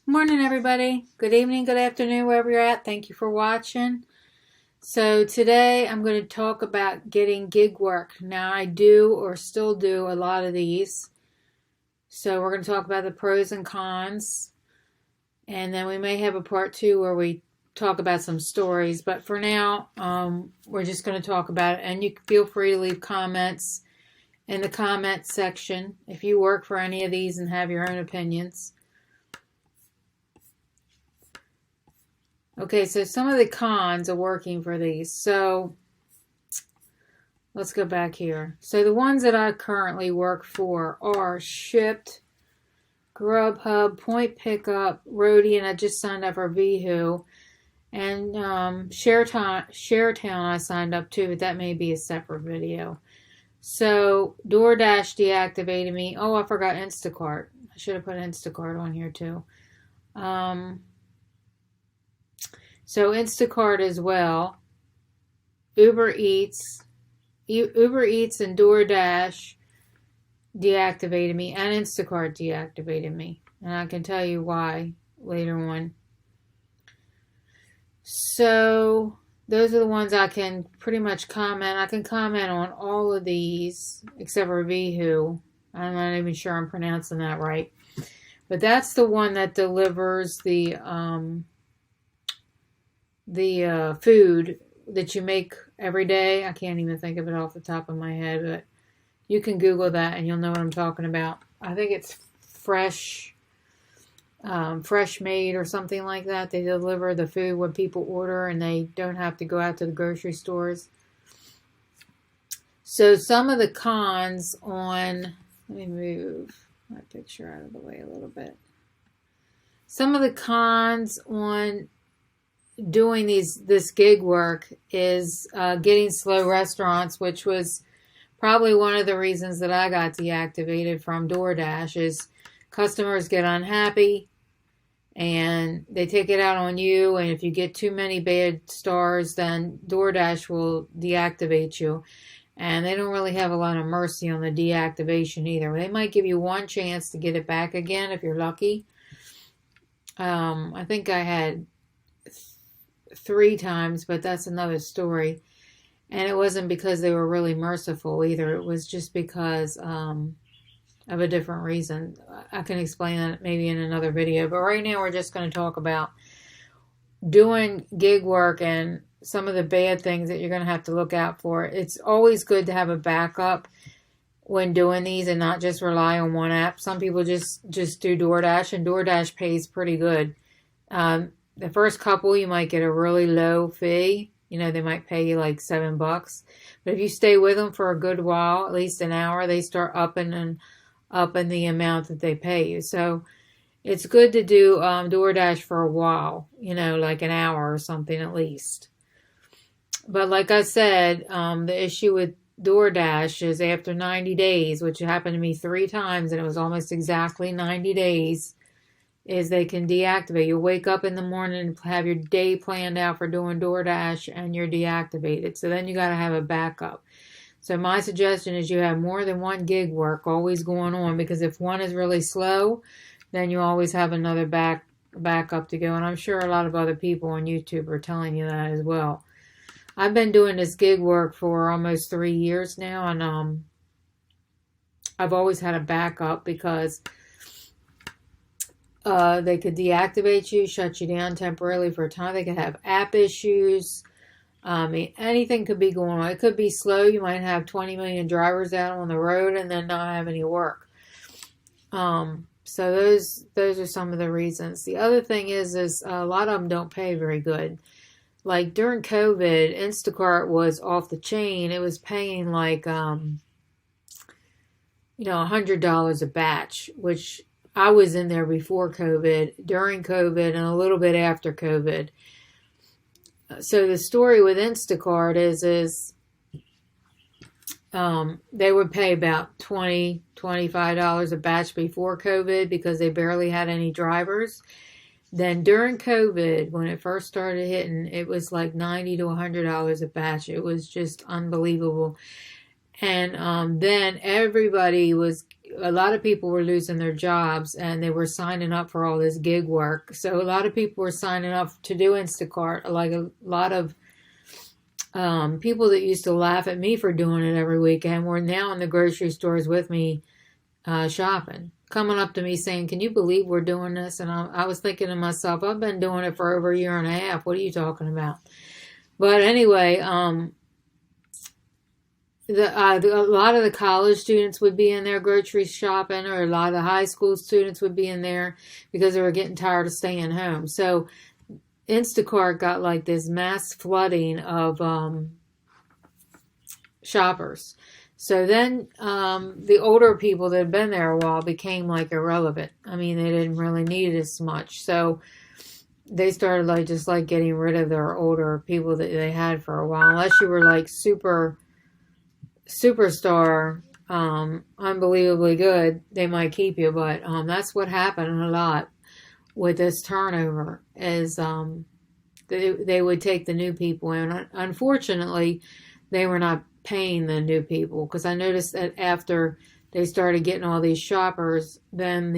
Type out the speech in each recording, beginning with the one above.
Morning, everybody. Good evening, good afternoon, wherever you're at. Thank you for watching. So today I'm going to talk about getting gig work. Now I do or still do a lot of these. So we're going to talk about the pros and cons. And then we may have a part two where we talk about some stories. But for now, we're just going to talk about it. And you can feel free to leave comments in the comment section if you work for any of these and have your own opinions. Okay, so some of the cons of working for these. So let's go back here. So the ones that I currently work for are Shipt, Grubhub, Point Pickup, Roadie, and I just signed up for Vihu. And Sharetown I signed up to, but that may be a separate video. So DoorDash deactivated me. Oh, I forgot Instacart. I should have put Instacart on here too. So Instacart as well, Ubereats and DoorDash deactivated me, and Instacart deactivated me. And I can tell you why later on. So those are the ones I can pretty much comment. I can comment on all of these except for Vihu. I'm not even sure I'm pronouncing that right. But that's the one that delivers the food that you make every day. I can't even think of it off the top of my head, but you can Google that and you'll know what I'm talking about. I think it's fresh made or something like that. They deliver the food when people order and they don't have to go out to the grocery stores. So some of the cons on, let me move my picture out of the way a little bit. Some of the cons on doing this gig work is getting slow restaurants, which was probably one of the reasons that I got deactivated from DoorDash. Is customers get unhappy and they take it out on you, and if you get too many bad stars, then DoorDash will deactivate you, and they don't really have a lot of mercy on the deactivation either. They might give you one chance to get it back again if you're lucky. I think I had 3 times, but that's another story. And it wasn't because they were really merciful either. It was just because of a different reason. I can explain that maybe in another video. But right now we're just going to talk about doing gig work and some of the bad things that you're going to have to look out for. It's always good to have a backup when doing these and not just rely on one app. Some people just do DoorDash, and DoorDash pays pretty good. The first couple, you might get a really low fee. You know, they might pay you like $7. But if you stay with them for a good while, at least an hour, they start upping the amount that they pay you. So it's good to do DoorDash for a while, you know, like an hour or something at least. But like I said, the issue with DoorDash is after 90 days, which happened to me 3 times, and it was almost exactly 90 days, is they can deactivate. You'll wake up in the morning and have your day planned out for doing DoorDash and you're deactivated. So then you got to have a backup. So my suggestion is you have more than one gig work always going on, because if one is really slow, then you always have another backup to go. And I'm sure a lot of other people on YouTube are telling you that as well. I've been doing this gig work for almost 3 years now, and I've always had a backup because they could deactivate you, shut you down temporarily for a time. They could have app issues. Anything could be going on. It could be slow. You might have 20 million drivers out on the road and then not have any work. So those are some of the reasons. The other thing is a lot of them don't pay very good. Like during COVID, Instacart was off the chain. It was paying like $100 a batch, which I was in there before COVID, during COVID, and a little bit after COVID. So the story with Instacart is they would pay about $20, $25 a batch before COVID because they barely had any drivers. Then during COVID, when it first started hitting, it was like $90 to $100 a batch. It was just unbelievable. And then everybody was a lot of people were losing their jobs and they were signing up for all this gig work. So a lot of people were signing up to do Instacart. Like a lot of people that used to laugh at me for doing it every weekend were now in the grocery stores with me shopping, coming up to me saying, "Can you believe we're doing this?" And I was thinking to myself, I've been doing it for over a year and a half. What are you talking about? But anyway, a lot of the college students would be in there grocery shopping, or a lot of the high school students would be in there because they were getting tired of staying home. So Instacart got like this mass flooding of shoppers. So then the older people that had been there a while became like irrelevant. I mean, they didn't really need it as much. So they started like just like getting rid of their older people that they had for a while. Unless you were like superstar, unbelievably good, they might keep you. But that's what happened a lot with this turnover, is they would take the new people in. Unfortunately, they were not paying the new people, because I noticed that after they started getting all these shoppers, then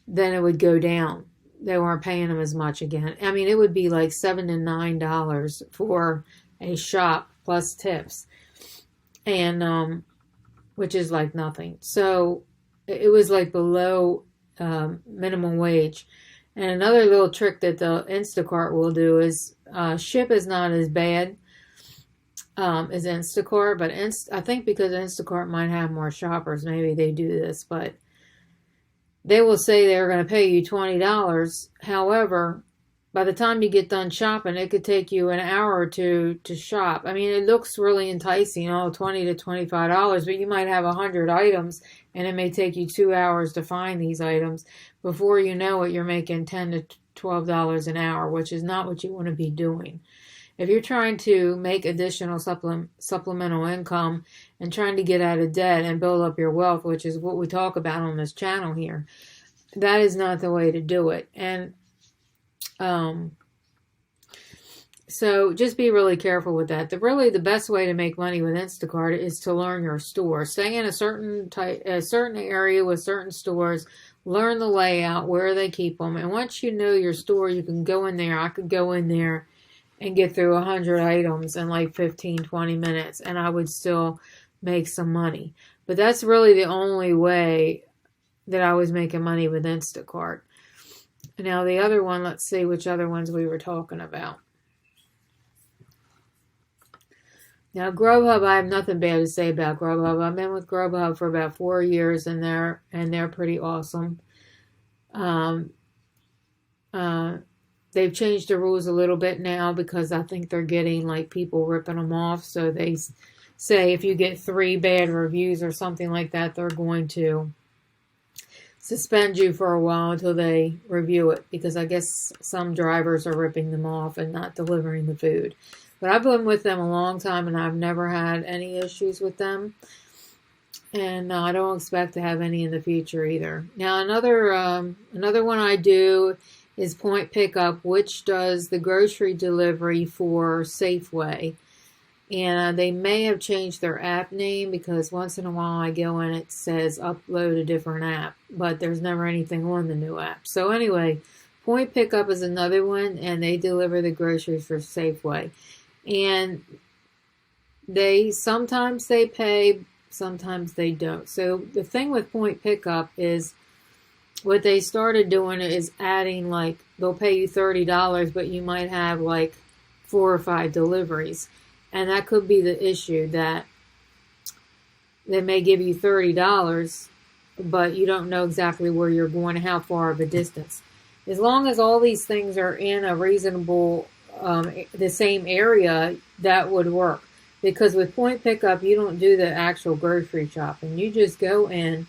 it would go down. They weren't paying them as much again. I mean, it would be like $7 to $9 for a shop plus tips, and which is like nothing. So it was like below minimum wage. And another little trick that the Instacart will do is Ship is not as bad as Instacart, but I think because Instacart might have more shoppers, maybe they do this, but they will say they're going to pay you $20. However, by the time you get done shopping, it could take you an hour or two to shop. I mean, it looks really enticing, $20 to $25, but you might have 100 items, and it may take you 2 hours to find these items. Before you know it, you're making $10 to $12 an hour, which is not what you want to be doing. If you're trying to make additional supplemental income and trying to get out of debt and build up your wealth, which is what we talk about on this channel here, that is not the way to do it. And so just be really careful with that. The best way to make money with Instacart is to learn your store. Stay in a certain area with certain stores. Learn the layout, where they keep them. And once you know your store, you can go in there. I could go in there and get through 100 items in like 15, 20 minutes, and I would still make some money. But that's really the only way that I was making money with Instacart. Now the other one, let's see which other ones we were talking about. Now Grubhub, I have nothing bad to say about Grubhub. I've been with Grubhub for about 4 years, and they're pretty awesome. They've changed the rules a little bit now, because I think they're getting like people ripping them off. So they say if you get 3 bad reviews or something like that, they're going to suspend you for a while until they review it, because I guess some drivers are ripping them off and not delivering the food. But I've been with them a long time, and I've never had any issues with them. And I don't expect to have any in the future either. Now another one I do is Point Pickup, which does the grocery delivery for Safeway. And they may have changed their app name, because once in a while I go in, it says upload a different app, but there's never anything on the new app. So anyway, Point Pickup is another one, and they deliver the groceries for Safeway. And sometimes they pay, sometimes they don't. So the thing with Point Pickup is, what they started doing is adding, like, they'll pay you $30, but you might have like 4 or 5 deliveries. And that could be the issue, that they may give you $30, but you don't know exactly where you're going and how far of a distance. As long as all these things are in a reasonable, the same area, that would work. Because with Point Pickup, you don't do the actual grocery shopping. You just go in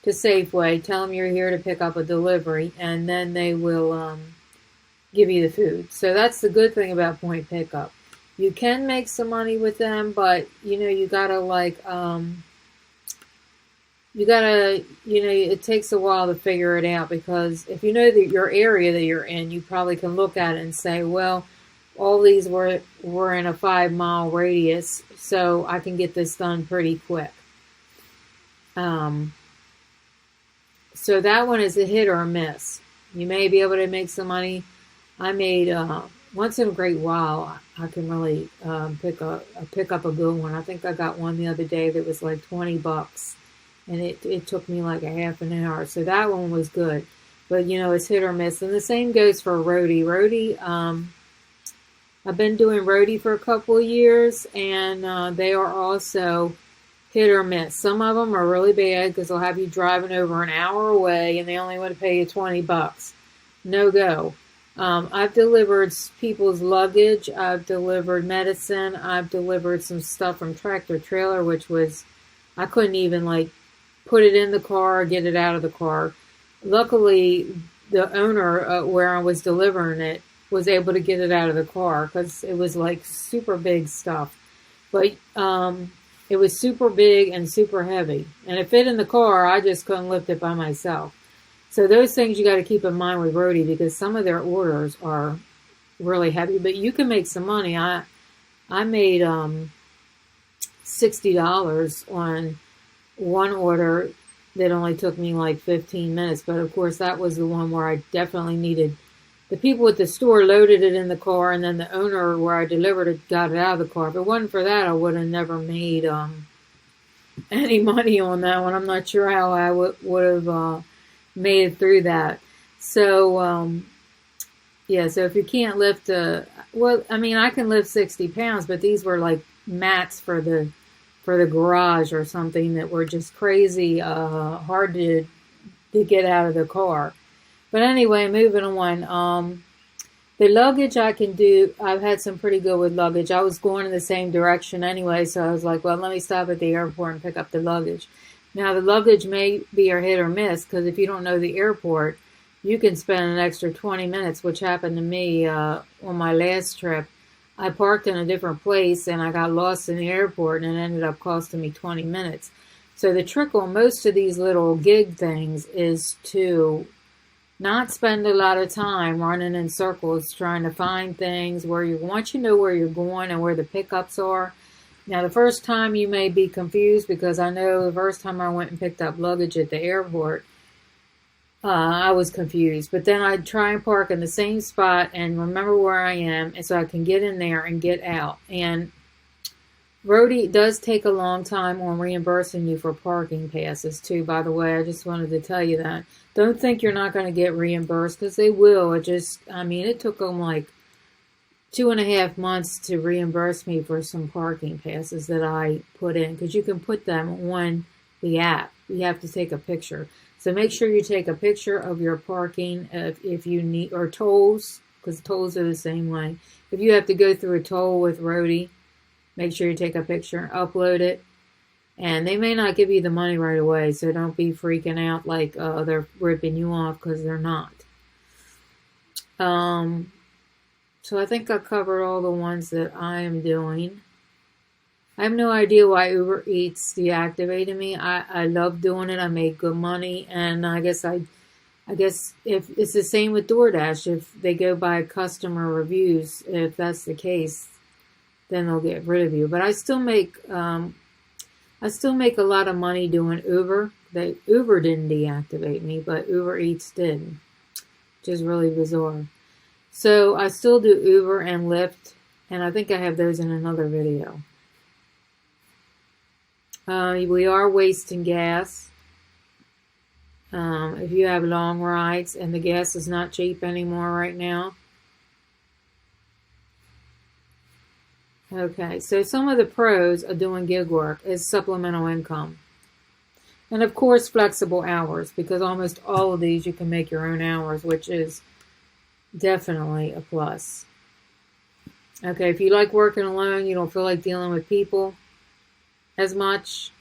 to Safeway, tell them you're here to pick up a delivery, and then they will give you the food. So that's the good thing about Point Pickup. You can make some money with them, but you gotta it takes a while to figure it out, because if you know that your area that you're in, you probably can look at it and say, well, all these were in a 5-mile radius, so I can get this done pretty quick. So that one is a hit or a miss. You may be able to make some money. I made once in a great while. I can really pick up a good one. I think I got one the other day that was like $20, and it took me like a half an hour. So that one was good. But it's hit or miss, and the same goes for roadie. Roadie. I've been doing roadie for a couple of years, and they are also hit or miss. Some of them are really bad because they'll have you driving over an hour away and they only want to pay you $20. No go. I've delivered people's luggage. I've delivered medicine. I've delivered some stuff from Tractor Trailer, which was, I couldn't even like put it in the car or get it out of the car. Luckily, the owner where I was delivering it was able to get it out of the car because it was like super big stuff. But it was super big and super heavy. And it fit in the car. I just couldn't lift it by myself. So those things you got to keep in mind with roadie because some of their orders are really heavy. But you can make some money. I made $60 on one order that only took me like 15 minutes. But of course, that was the one where I definitely needed. The people at the store loaded it in the car, and then the owner where I delivered it got it out of the car. If it wasn't for that, I would have never made any money on that one. I'm not sure how I would have made it through that. So, yeah, so if you can't lift well, I mean, I can lift 60 pounds, but these were like mats for the garage or something that were just crazy hard to get out of the car. But anyway, moving on. The luggage I can do, I've had some pretty good with luggage. I was going in the same direction anyway, so I was like, well, let me stop at the airport and pick up the luggage. Now, the luggage may be a hit or miss, because if you don't know the airport, you can spend an extra 20 minutes, which happened to me on my last trip. I parked in a different place, and I got lost in the airport, and it ended up costing me 20 minutes. So the trick on most of these little gig things is to not spend a lot of time running in circles trying to find things once you know where you're going and where the pickups are. Now, the first time you may be confused because I know the first time I went and picked up luggage at the airport, I was confused. But then I'd try and park in the same spot and remember where I am, and so I can get in there and get out. And roadie does take a long time on reimbursing you for parking passes too, by the way. I just wanted to tell you that. Don't think you're not going to get reimbursed because they will. It took them like 2.5 months to reimburse me for some parking passes that I put in because you can put them on the app. You have to take a picture. So make sure you take a picture of your parking if you need, or tolls, because tolls are the same way. If you have to go through a toll with roadie, make sure you take a picture, upload it. And they may not give you the money right away, so don't be freaking out like they're ripping you off, because they're not. So I think I covered all the ones that I am doing. I have no idea why Ubereats deactivated me. I love doing it. I make good money, and I guess if it's the same with DoorDash, if they go by customer reviews, if that's the case, then they'll get rid of you. But I still make a lot of money doing Uber. Uber didn't deactivate me, but Ubereats did, which is really bizarre. So I still do Uber and Lyft, and I think I have those in another video. We are wasting gas. If you have long rides, and the gas is not cheap anymore right now. Okay, so some of the pros of doing gig work is supplemental income. And of course, flexible hours, because almost all of these you can make your own hours, which is definitely a plus. Okay, if you like working alone, you don't feel like dealing with people as much,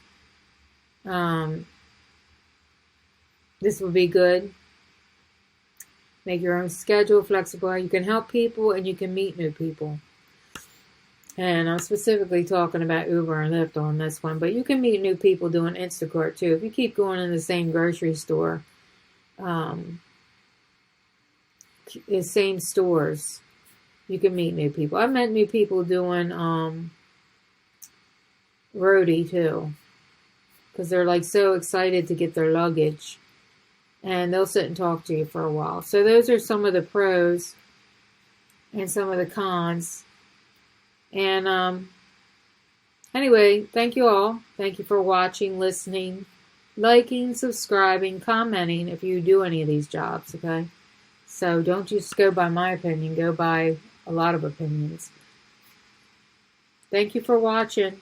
this would be good. Make your own schedule, flexible. You can help people and you can meet new people. And I'm specifically talking about Uber and Lyft on this one, but you can meet new people doing Instacart too. If you keep going in the same grocery store, the same stores, you can meet new people. I've met new people doing roadie too, because they're like so excited to get their luggage. And they'll sit and talk to you for a while. So those are some of the pros and some of the cons. And anyway, thank you all. Thank you for watching, listening, liking, subscribing, commenting if you do any of these jobs, okay? So don't just go by my opinion. Go by a lot of opinions. Thank you for watching.